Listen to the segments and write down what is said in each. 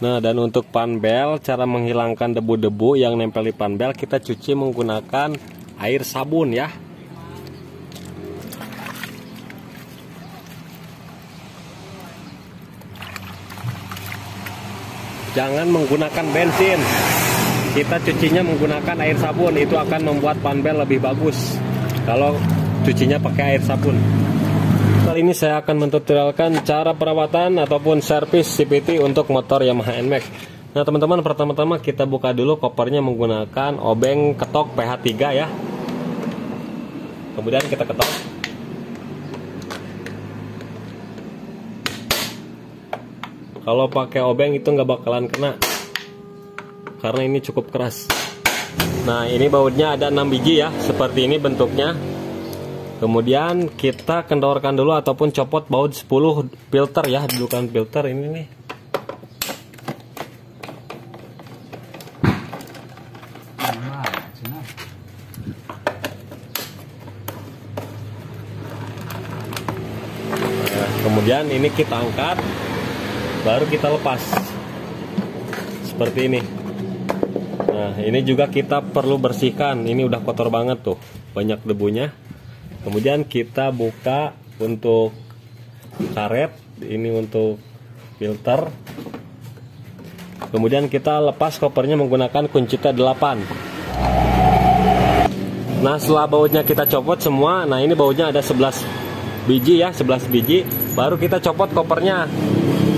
Nah, dan untuk panbel, cara menghilangkan debu-debu yang nempel di panbel, kita cuci menggunakan air sabun ya. Jangan menggunakan bensin. Kita cucinya menggunakan air sabun, itu akan membuat panbel lebih bagus kalau cucinya pakai air sabun. Kali ini saya akan mentutorialkan cara perawatan ataupun servis CVT untuk motor Yamaha NMAX. Nah teman-teman, pertama-tama kita buka dulu kopernya menggunakan obeng ketok PH3 ya. Kemudian kita ketok. Kalau pakai obeng itu nggak bakalan kena, karena ini cukup keras. Nah ini bautnya ada 6 biji ya, seperti ini bentuknya. Kemudian kita kendorkan dulu ataupun copot baut 10 filter ya, dudukan filter ini nih. Nah, kemudian ini kita angkat, baru kita lepas seperti ini. Nah ini juga kita perlu bersihkan, ini udah kotor banget tuh, banyak debunya. Kemudian kita buka untuk karet, ini untuk filter. Kemudian kita lepas kopernya menggunakan kunci T8. Nah setelah bautnya kita copot semua, nah ini bautnya ada 11 biji ya, 11 biji. Baru kita copot kopernya.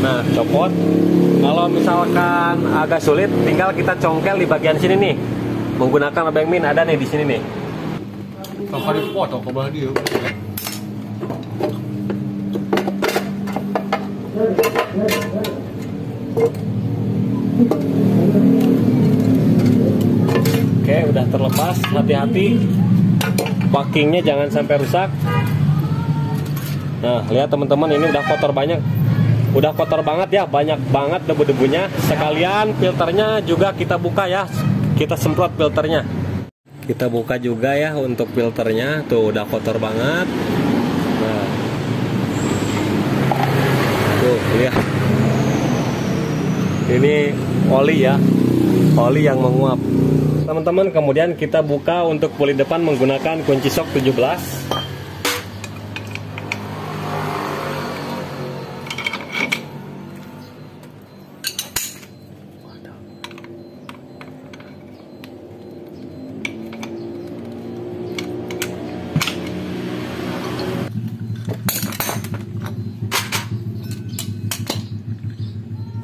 Nah copot. Kalau misalkan agak sulit, tinggal kita congkel di bagian sini nih, menggunakan obeng min, ada nih di sini nih. Oke, udah terlepas. Hati-hati, packingnya jangan sampai rusak. Nah, lihat teman-teman, ini udah kotor banyak. Udah kotor banget ya, banyak banget debu-debunya. Sekalian filternya juga kita buka ya, kita semprot filternya. Kita buka juga ya untuk filternya, tuh udah kotor banget. Nah, tuh lihat, ini oli ya, oli yang menguap. Teman-teman, kemudian kita buka untuk puli depan menggunakan kunci sok 17.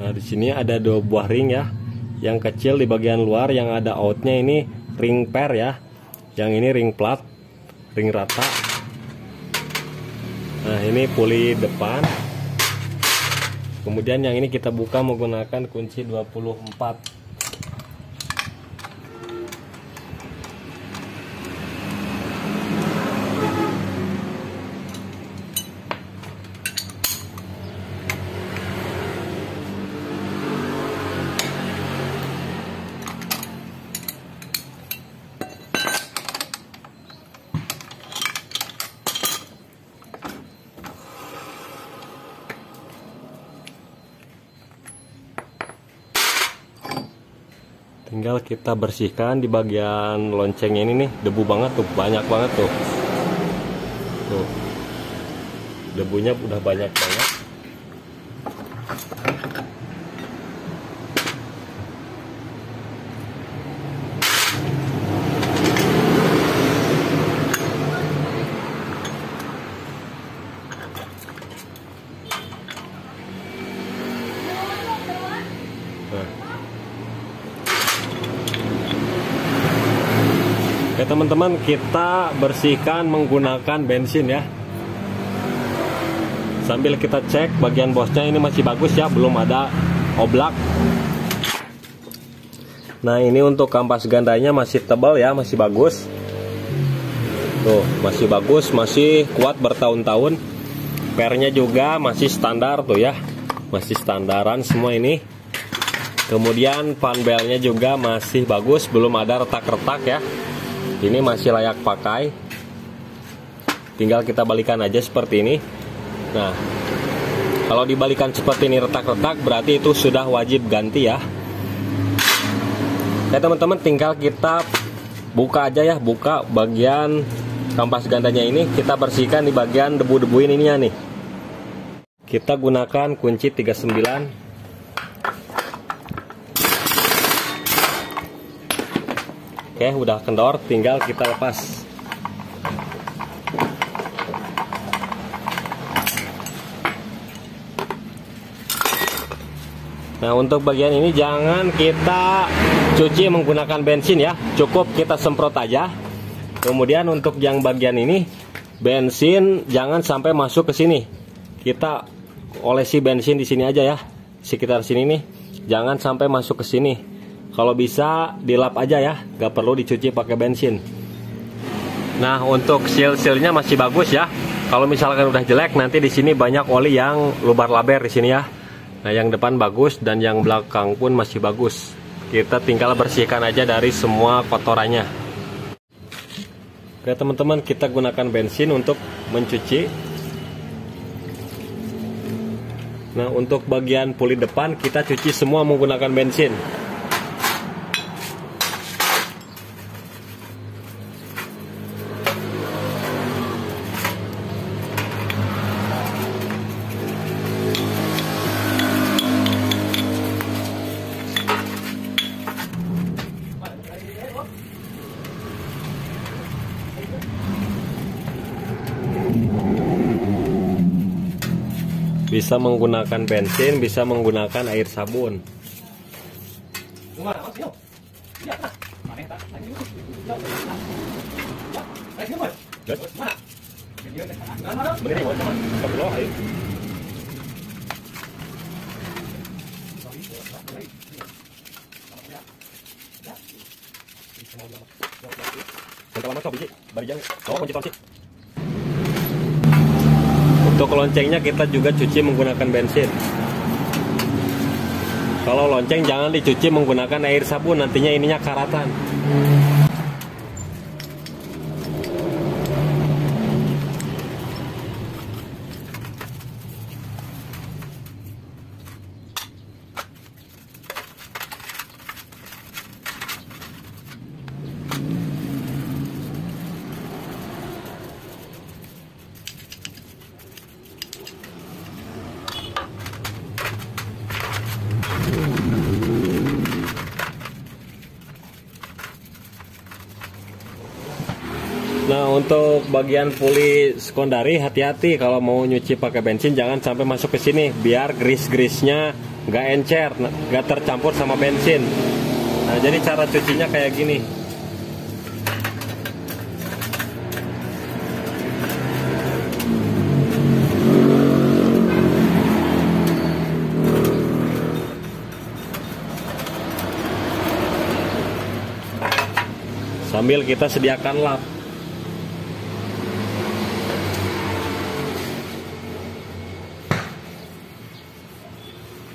Nah, di sini ada 2 buah ring ya. Yang kecil di bagian luar yang ada outnya ini ring per ya. Yang ini ring plat, ring rata. Nah, ini puli depan. Kemudian yang ini kita buka menggunakan kunci 24. Tinggal kita bersihkan di bagian loncengnya ini nih, debu banget tuh, banyak banget tuh. Tuh. Debunya udah banyak banget. Oke teman-teman, kita bersihkan menggunakan bensin ya. Sambil kita cek bagian bosnya ini masih bagus ya, belum ada oblak. Nah ini untuk kampas gandanya masih tebal ya, masih bagus. Tuh masih bagus, masih kuat bertahun-tahun. Pernya juga masih standar tuh ya, masih standaran semua ini. Kemudian panbelnya juga masih bagus, belum ada retak-retak ya. Ini masih layak pakai. Tinggal kita balikan aja seperti ini. Nah, Kalau dibalikan seperti ini retak-retak, berarti itu sudah wajib ganti ya. Ya teman-teman, tinggal kita buka aja ya, buka bagian kampas gandanya ini, kita bersihkan di bagian debu-debu ininya nih. Kita gunakan kunci 39. Oke, udah kendor, tinggal kita lepas. Nah, untuk bagian ini jangan kita cuci menggunakan bensin ya, cukup kita semprot aja. Kemudian untuk yang bagian ini, bensin jangan sampai masuk ke sini. Kita olesi bensin di sini aja ya, sekitar sini nih, jangan sampai masuk ke sini. Kalau bisa dilap aja ya, gak perlu dicuci pakai bensin. Nah, untuk seal-sealnya masih bagus ya. Kalau misalkan udah jelek, nanti di sini banyak oli yang lubar-laber di sini ya. Nah, yang depan bagus dan yang belakang pun masih bagus. Kita tinggal bersihkan aja dari semua kotorannya. Oke teman-teman, kita gunakan bensin untuk mencuci. Nah, untuk bagian puli depan kita cuci semua menggunakan bensin. Bisa menggunakan bensin, bisa menggunakan air sabun. Untuk loncengnya kita juga cuci menggunakan bensin. Kalau lonceng jangan dicuci menggunakan air sabun, nantinya ininya karatan. Nah, untuk bagian puli sekondari hati-hati kalau mau nyuci pakai bensin, jangan sampai masuk ke sini biar grease-grease-nya nggak encer, nggak tercampur sama bensin. Nah, jadi cara cucinya kayak gini. Sambil kita sediakan lap.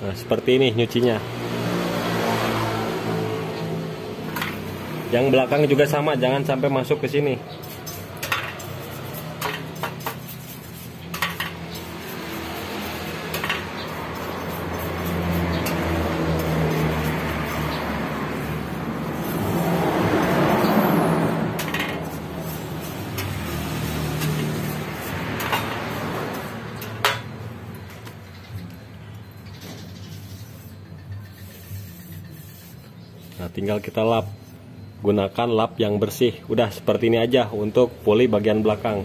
Nah, seperti ini nyucinya. Yang belakang juga sama, jangan sampai masuk ke sini. Nah, tinggal kita lap, gunakan lap yang bersih. Udah seperti ini aja untuk puli bagian belakang.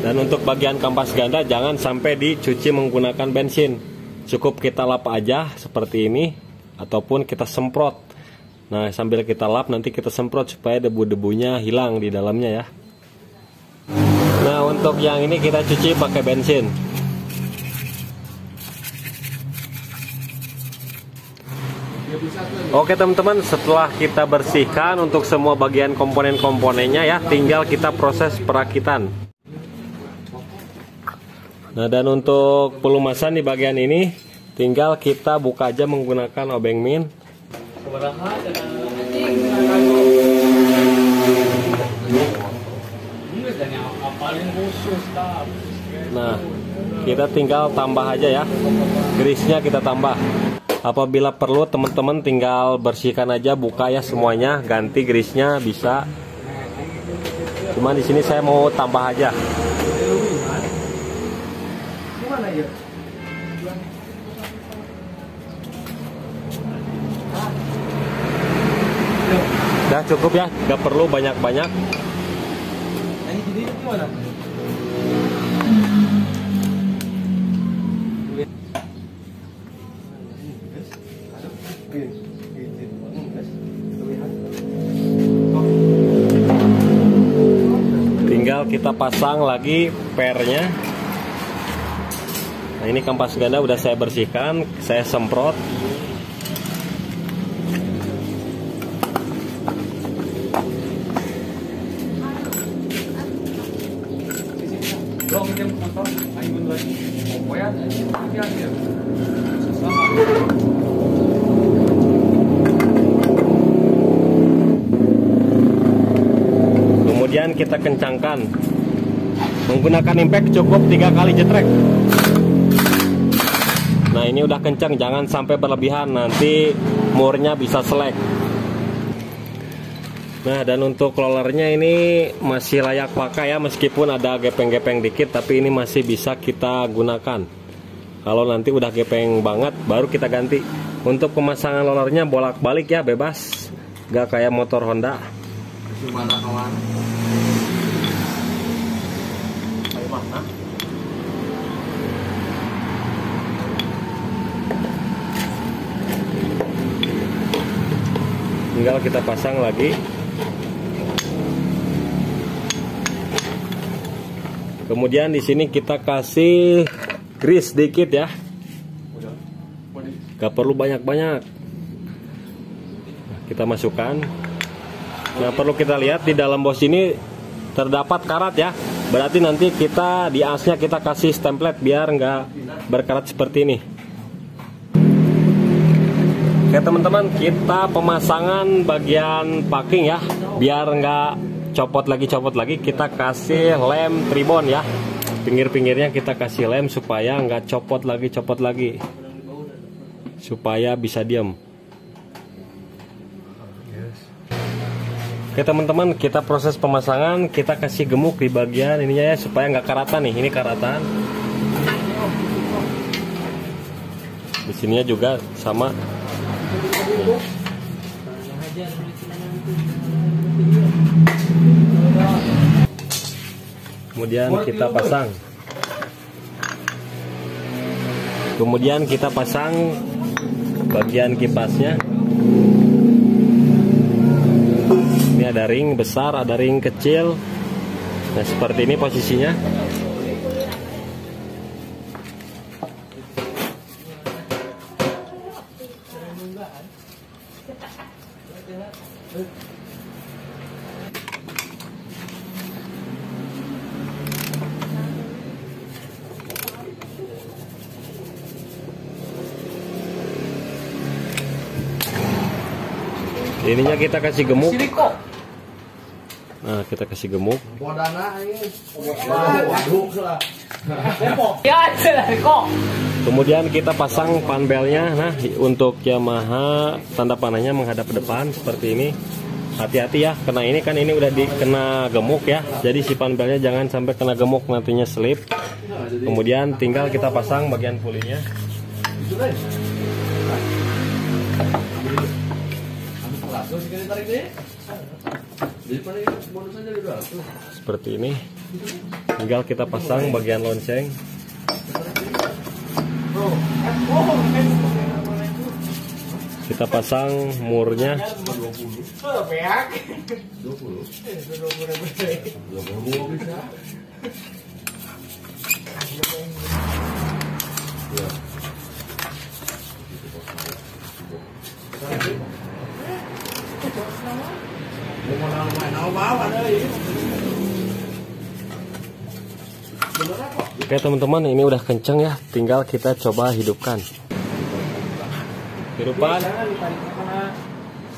Dan untuk bagian kampas ganda jangan sampai dicuci menggunakan bensin, cukup kita lap aja seperti ini, ataupun kita semprot. Nah, sambil kita lap nanti kita semprot supaya debu-debunya hilang di dalamnya ya. Nah, untuk yang ini kita cuci pakai bensin. Oke teman-teman, setelah kita bersihkan untuk semua bagian komponen-komponennya ya, tinggal kita proses perakitan. Nah, dan untuk pelumasan di bagian ini tinggal kita buka aja menggunakan obeng min. Nah, kita tinggal tambah aja ya. Grease-nya kita tambah. Apabila perlu teman-teman tinggal bersihkan aja, buka ya semuanya, ganti grease-nya bisa. Cuman di sini saya mau tambah aja. Udah cukup ya, nggak perlu banyak-banyak. Tinggal kita pasang lagi pernya. Nah, ini kampas ganda udah saya bersihkan, saya semprot. Kemudian kita kencangkan. Menggunakan impact cukup 3 kali jetrek. Nah, ini udah kencang, jangan sampai berlebihan, nanti murnya bisa selek. Nah, dan untuk rollernya ini masih layak pakai ya, meskipun ada gepeng-gepeng dikit, tapi ini masih bisa kita gunakan. Kalau nanti udah gepeng banget, baru kita ganti. Untuk pemasangan rollernya bolak-balik ya, bebas, gak kayak motor Honda. Gimana kawan? Tinggal kita pasang lagi. Kemudian di sini kita kasih grease dikit ya. Gak perlu banyak-banyak. Nah, kita masukkan. Nah, perlu kita lihat di dalam bos ini terdapat karat ya. Berarti nanti kita di asnya kita kasih stemplet biar nggak berkarat seperti ini. Oke teman-teman, kita pemasangan bagian packing ya, biar nggak copot lagi, kita kasih lem tribon ya. Pinggir-pinggirnya kita kasih lem supaya nggak copot lagi, supaya bisa diam. Oke teman-teman, kita proses pemasangan, kita kasih gemuk di bagian ininya ya, supaya nggak karatan nih. Ini karatan. Di sininya juga sama. Kemudian kita pasang. Kemudian kita pasang bagian kipasnya. Ini ada ring besar, ada ring kecil. Nah, seperti ini posisinya. Ininya kita kasih gemuk. Nah, kita kasih gemuk. Kemudian kita pasang panbelnya. Nah, untuk Yamaha tanda panahnya menghadap ke depan seperti ini. Hati-hati ya, karena ini kan ini udah dikena gemuk ya. Jadi si panbelnya jangan sampai kena gemuk, nantinya slip. Kemudian tinggal kita pasang bagian pulinya. Seperti ini. Tinggal kita pasang bagian lonceng. Kita pasang murnya. Oke teman-teman, ini udah kenceng ya, tinggal kita coba hidupkan. Hidupan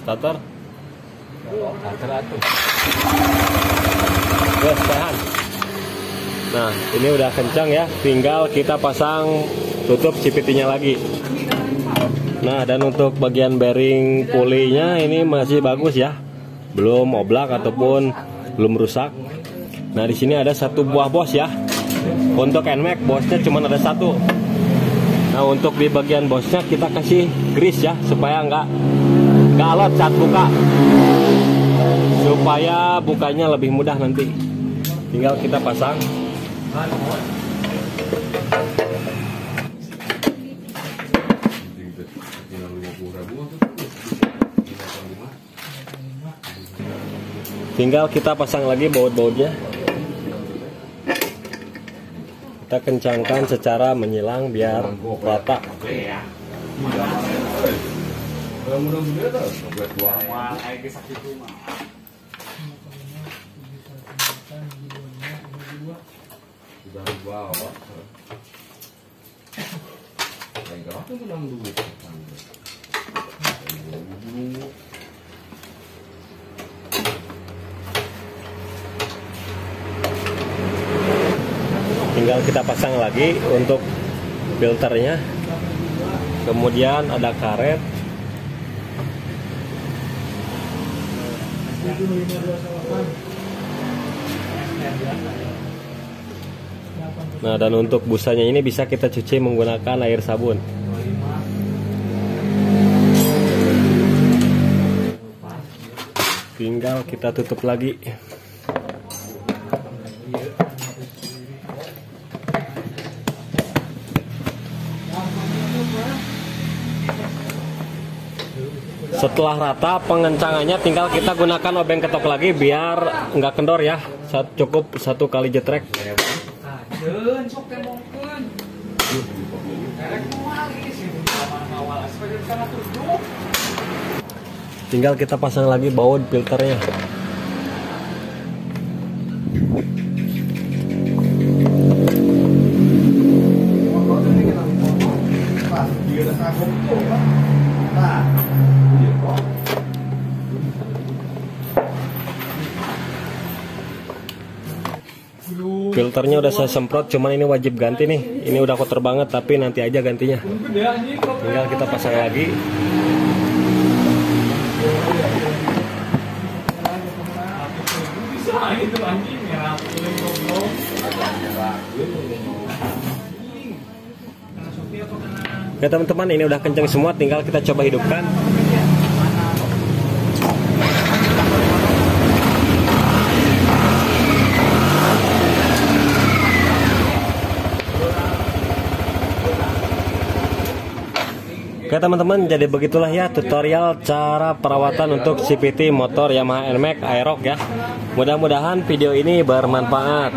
starter. Gas tahan. Nah, ini udah kencang ya, tinggal kita pasang tutup CVT-nya lagi. Nah, dan untuk bagian bearing pulinya ini masih bagus ya, belum oblak ataupun belum rusak. Nah, di sini ada satu buah bos ya. Untuk NMAX bosnya cuma ada satu. Nah, untuk di bagian bosnya kita kasih grease ya, supaya nggak alot saat buka, supaya bukanya lebih mudah nanti. Tinggal kita pasang. Tinggal kita pasang lagi baut-bautnya. Kita kencangkan secara menyilang biar rata. Tinggal kita pasang lagi untuk filternya. Kemudian ada karet. Nah, dan untuk busanya ini bisa kita cuci menggunakan air sabun. Tinggal kita tutup lagi. Setelah rata pengencangannya, tinggal kita gunakan obeng ketok lagi biar nggak kendor ya. Cukup 1 kali jetrek. Tinggal kita pasang lagi baut filternya. Filternya udah saya semprot, cuman ini wajib ganti nih. Ini udah kotor banget, tapi nanti aja gantinya. Tinggal kita pasang lagi. Ya teman-teman, ini udah kencang semua, tinggal kita coba hidupkan. Oke teman-teman, jadi begitulah ya tutorial cara perawatan untuk CVT motor Yamaha NMAX Aerox ya. Mudah-mudahan video ini bermanfaat.